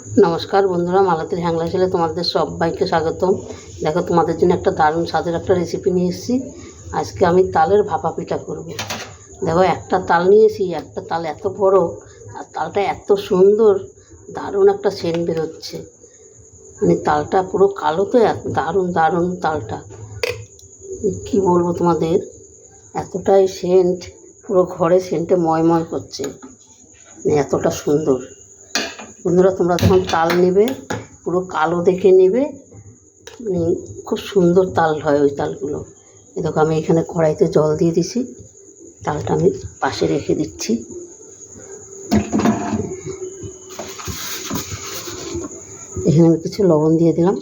নমস্কার বন্ধুরা, মালতীর হ্যাংলা ছেলে তোমাদের সবাইকে স্বাগতম। দেখো, তোমাদের জন্য একটা দারুণ স্বাদের একটা রেসিপি নিয়ে এসেছি। আজকে আমি তালের ভাপা পিঠা করব। দেখো, একটা তাল নিয়েছি, একটা তাল এত বড়, আর তালটা এত সুন্দর, দারুণ একটা সেন্ট বেরোচ্ছে। মানে তালটা পুরো কালো, তো দারুণ দারুণ তালটা, কি বলবো তোমাদের, এতটাই সেন্ট, পুরো ঘরে সেন্টে ময় করছে, মানে এতটা সুন্দর। বন্ধুরা, তোমরা যখন তাল নেবে পুরো কালো দেখে নেবে, মানে খুব সুন্দর তাল হয় ওই তালগুলো। দেখো, আমি এখানে কড়াইতে জল দিয়ে দিছি, তালটা আমি পাশে রেখে দিচ্ছি। এখানে আমি কিছু লবণ দিয়ে দিলাম,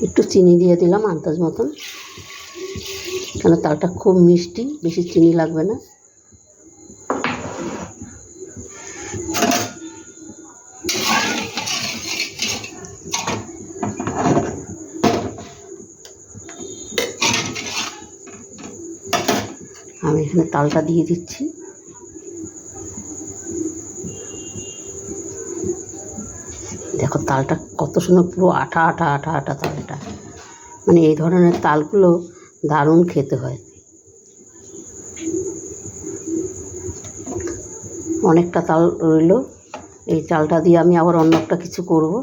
একটু চিনি দিয়ে দিলাম আন্দাজ মতন, কেন তালটা খুব মিষ্টি, বেশি চিনি লাগবে না। আমি এখানে তালটা দিয়ে দিচ্ছি। দেখো, তালটা কত সুন্দর, পুরো আঠা আঠা আঠা আঠা তালটা। মানে এই ধরনের তালগুলো দারুণ খেতে হয়। অনেকটা তাল রইল, এই চালটা দিয়ে আমি আবার অন্য একটা কিছু করব।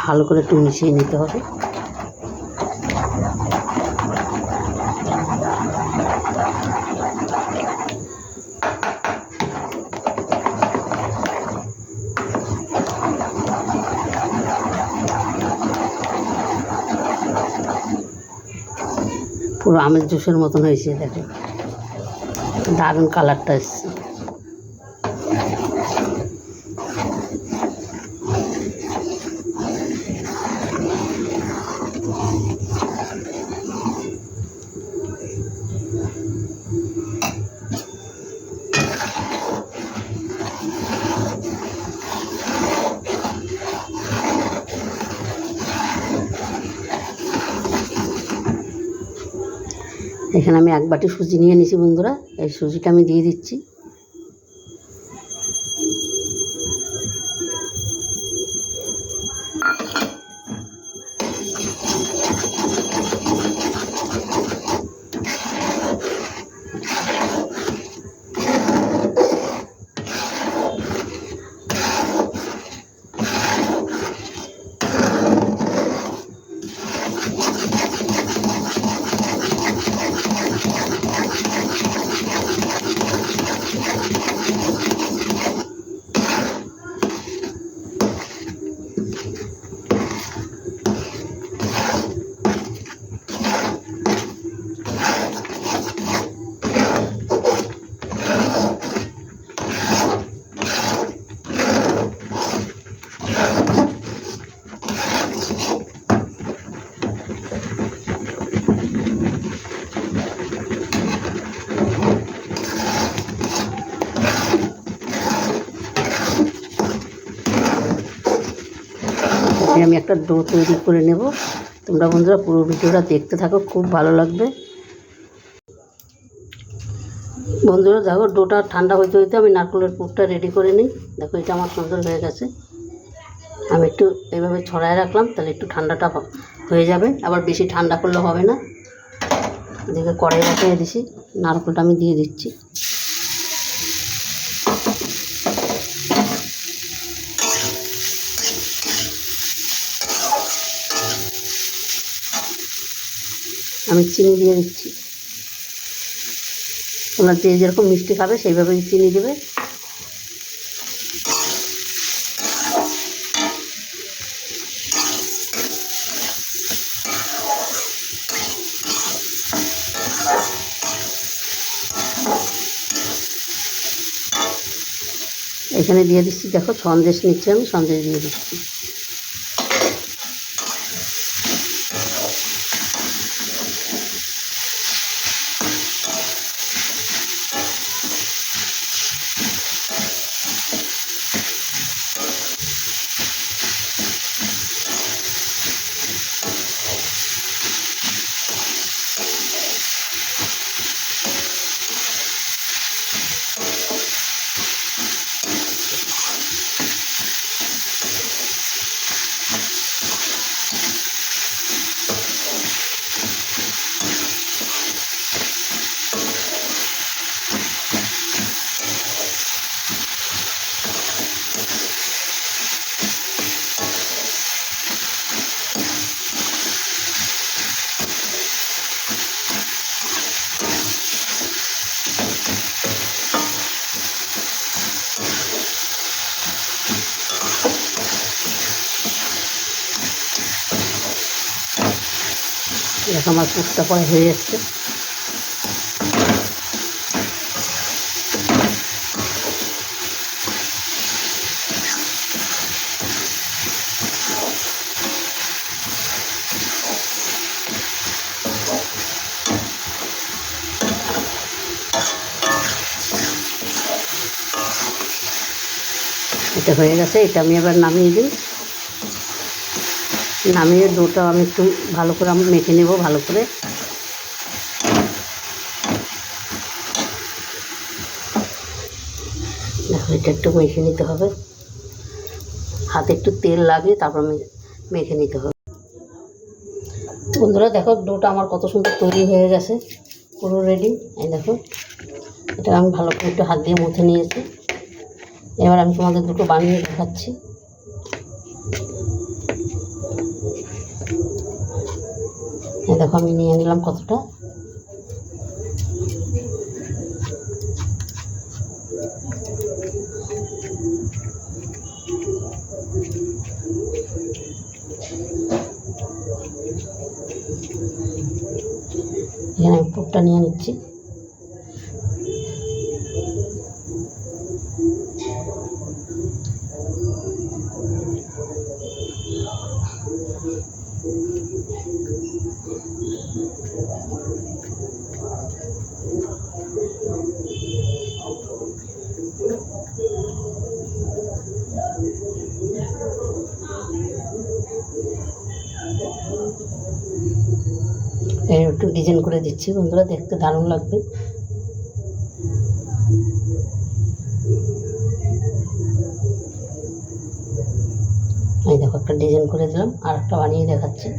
ভালো করে একটু মিশিয়ে নিতে হবে। পুরো আমের জুসের মতন হয়েছে, দেখো দারুণ কালারটা এসছে। এখানে আমি এক বাটি সুজি নিয়ে নিয়েছি বন্ধুরা, এই সুজিটা আমি দিয়ে দিচ্ছি। আমি একটা ডো তৈরি করে নেব। তোমরা বন্ধুরা পুরো ভিডিওটা দেখতে থাকো, খুব ভালো লাগবে। বন্ধুরা দেখো, ডোটা ঠান্ডা হইতে হইতে আমি নারকেলের পুরটা রেডি করে নিই। দেখো, এটা আমার সুন্দর হয়ে গেছে। আমি একটু এইভাবে ছড়ায় রাখলাম, তাহলে একটু ঠান্ডাটা হয়ে যাবে, আবার বেশি ঠান্ডা করলে হবে না। দেখে কড়াই বসিয়ে দিছি, নারকেলটা আমি দিয়ে দিচ্ছি। আমি চিনি দিয়ে দিচ্ছি। তোমরা যে যেরকম মিষ্টি খাবে সেইভাবেই চিনি দেবে। এখানে দিয়ে দিচ্ছি, দেখো সন্দেশ নিচ্ছি, আমি সন্দেশ দিয়ে দিচ্ছি। দেখো আমার পুরটা পরে হয়ে যাচ্ছে। এটা হয়ে গেছে, এটা আমি এবার নামিয়ে দিই। নামিয়ে ডোটা আমি একটু ভালো করে আমি মেখে নেব ভালো করে। দেখো এটা একটু মেখে নিতে হবে, হাতে একটু তেল লাগে তারপর মেখে নিতে হবে। বন্ধুরা দেখো ডোটা আমার কত সুন্দর তৈরি হয়ে গেছে, পুরো রেডি। এই দেখো এটা আমি ভালো করে একটু হাত দিয়ে মুছে নিয়েছি। এবার আমি তোমাদের দুটো বানিয়ে দেখাচ্ছি। এই দেখো আমি নিয়ে নিলাম কতটা। এখানে আমি পুরটা নিয়ে নিচ্ছি। একটু ডিজাইন করে দিচ্ছি বন্ধুরা, দেখতে দারুণ লাগবে। এই দেখো একটা ডিজাইন করে দিলাম, আর একটা বানিয়ে দেখাচ্ছি।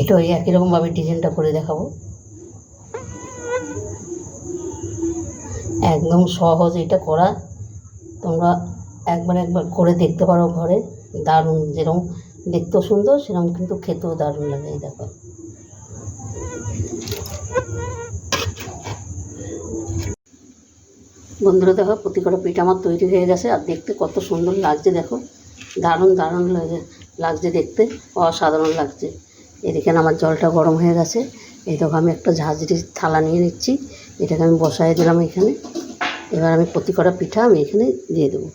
এটা ওই একই রকমভাবে ডিজাইনটা করে দেখাবো। একদম সহজ এটা করা, তোমরা একবার করে দেখতে পারো ঘরে। দারুণ, যেরকম দেখতেও সুন্দর সেরকম কিন্তু খেতেও দারুণ লাগে। এই দেখো বন্ধুরা, দেখো প্রতি কটা পিঠা আমার তৈরি হয়ে গেছে, আর দেখতে কত সুন্দর লাগছে। দেখো দারুণ দারুণ লাগছে দেখতে, অসাধারণ লাগছে। এদিকে আমার জলটা গরম হয়ে গেছে। এই দেখো আমি একটা ঝাঁঝরি থালা নিয়ে নিচ্ছি, এটাকে আমি বসাই দিলাম এখানে। এবার আমি প্রতি কটা পিঠা আমি এখানে দিয়ে দেবো।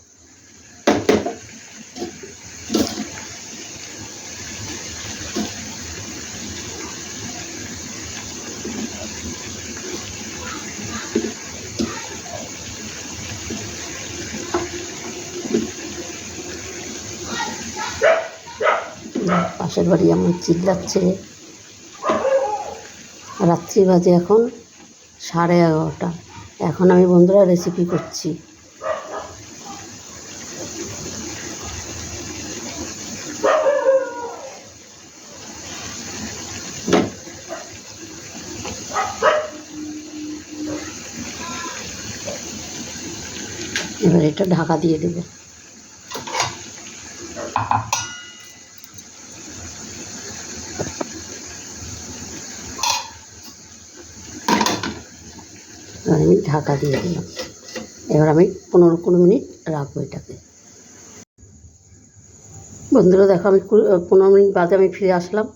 পাশের বাড়ি এমন চিল্লাচ্ছে। রাত্রি বাজে এখন 11:30। এখন আমি বন্ধুরা রেসিপি করছি। এবার এটা ঢাকা দিয়ে দেবো। আমি ঢাকা দিয়ে দিলাম। এবার আমি 15-20 মিনিট রাখবো এটাকে। বন্ধুরা দেখো আমি 15 মিনিট বাদে আমি ফিরে আসলাম,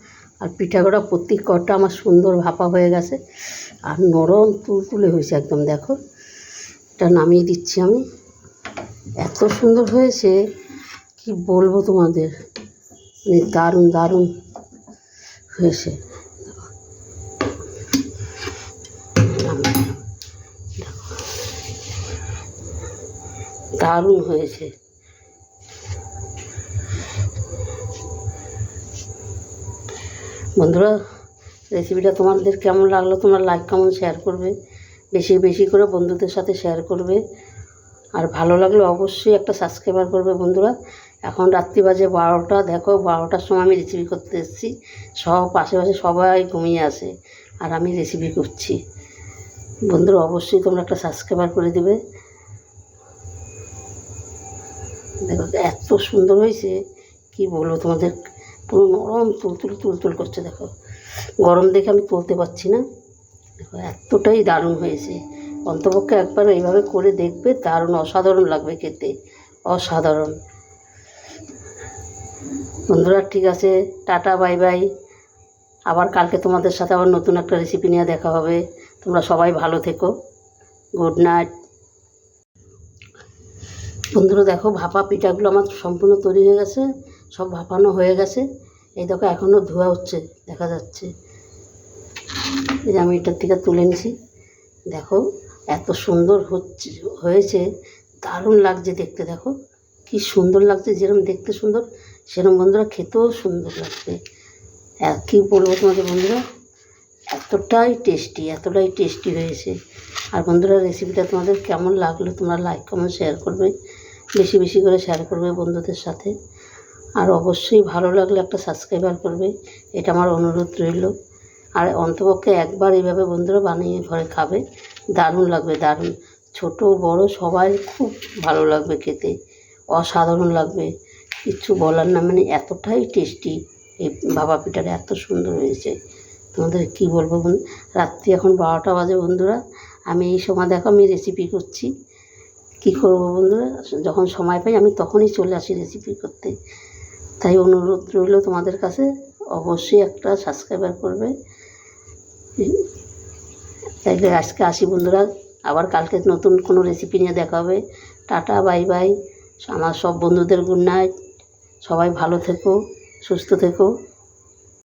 আর পিঠাগুলো প্রতি কটা আমার সুন্দর ভাপা হয়ে গেছে, আর নরম তুলতুলে হয়েছে একদম। দেখো এটা নামিয়ে দিচ্ছি আমি। এত সুন্দর হয়েছে কি বলবো তোমাদের, মানে দারুণ দারুণ হয়েছে। দারুণ হয়েছে। বন্ধুরা রেসিপিটা তোমাদের কেমন লাগলো তোমরা লাইক কমেন্ট শেয়ার করবে, বেশি বেশি করে বন্ধুদের সাথে শেয়ার করবে। আর ভালো লাগলে অবশ্যই একটা সাবস্ক্রাইবার করবে বন্ধুরা। এখন রাত্রি বাজে 12টা, দেখো 12টার সময় আমি রেসিপি করতে এসেছি, সব আশেপাশে সবাই ঘুমিয়ে আসে আর আমি রেসিপি করছি। বন্ধুরা অবশ্যই তোমরা একটা সাবস্ক্রাইবার করে দেবে। দেখো এত সুন্দর হয়েছে কি বলবো তোমাদের, পুরো নরম তুলতুল করছে। দেখো গরম দেখে আমি তুলতে পারছি না। দেখো এতটাই দারুণ হয়েছে, অন্তপক্ষে একবার এইভাবে করে দেখবে, দারুণ অসাধারণ লাগবে খেতে, অসাধারণ। বন্ধুরা ঠিক আছে, টাটা বাই বাই। আবার কালকে তোমাদের সাথে আবার নতুন একটা রেসিপি নিয়ে দেখা হবে। তোমরা সবাই ভালো থেকো, গুড নাইট। বন্ধুরা দেখো ভাপা পিঠাগুলো আমার সম্পূর্ণ তৈরি হয়ে গেছে, সব ভাপানো হয়ে গেছে। এই দেখো এখনও ধোয়া হচ্ছে, দেখা যাচ্ছে। এই যে আমি এটার থেকে তুলে নিছি, দেখো এত সুন্দর হয়েছে, দারুণ লাগছে দেখতে। দেখো কি সুন্দর লাগছে, যেরকম দেখতে সুন্দর সেরকম বন্ধুরা খেতেও সুন্দর লাগবে। কী বলবো তোমাদের বন্ধুরা, এতটাই টেস্টি হয়েছে। আর বন্ধুরা রেসিপিটা তোমাদের কেমন লাগলো তোমরা লাইক কমেন্ট শেয়ার করবে, বেশি বেশি করে শেয়ার করবে বন্ধুদের সাথে। আর অবশ্যই ভালো লাগলে একটা সাবস্ক্রাইবার করবে, এটা আমার অনুরোধ রইল। আর অন্তপক্ষে একবার এইভাবে বন্ধুরা বানিয়ে ঘরে খাবে, দারুণ লাগবে, দারুণ। ছোট বড় সবাই খুব ভালো লাগবে খেতে, অসাধারণ লাগবে, কিচ্ছু বলার না। মানে এতটাই টেস্টি এই ভাপা পিঠাটা, এত সুন্দর হয়েছে। তোমাদের কি বলবো রাত্রি এখন 12টা বাজে বন্ধুরা, আমি এই সময় দেখো আমি রেসিপি করছি। কি করব বন্ধুরা, যখন সময় পাই আমি তখনই চলে আসি রেসিপি করতে। তাই অনুরোধ রইল তোমাদের কাছে, অবশ্যই একটা সাবস্ক্রাইবার করবে। তাইলে আজকে আসি বন্ধুরা, আবার কালকে নতুন কোনো রেসিপি নিয়ে দেখা হবে। Tata bye bye. আমার সব বন্ধুদের গুড নাইট, সবাই ভালো থেকো, সুস্থ থেকো।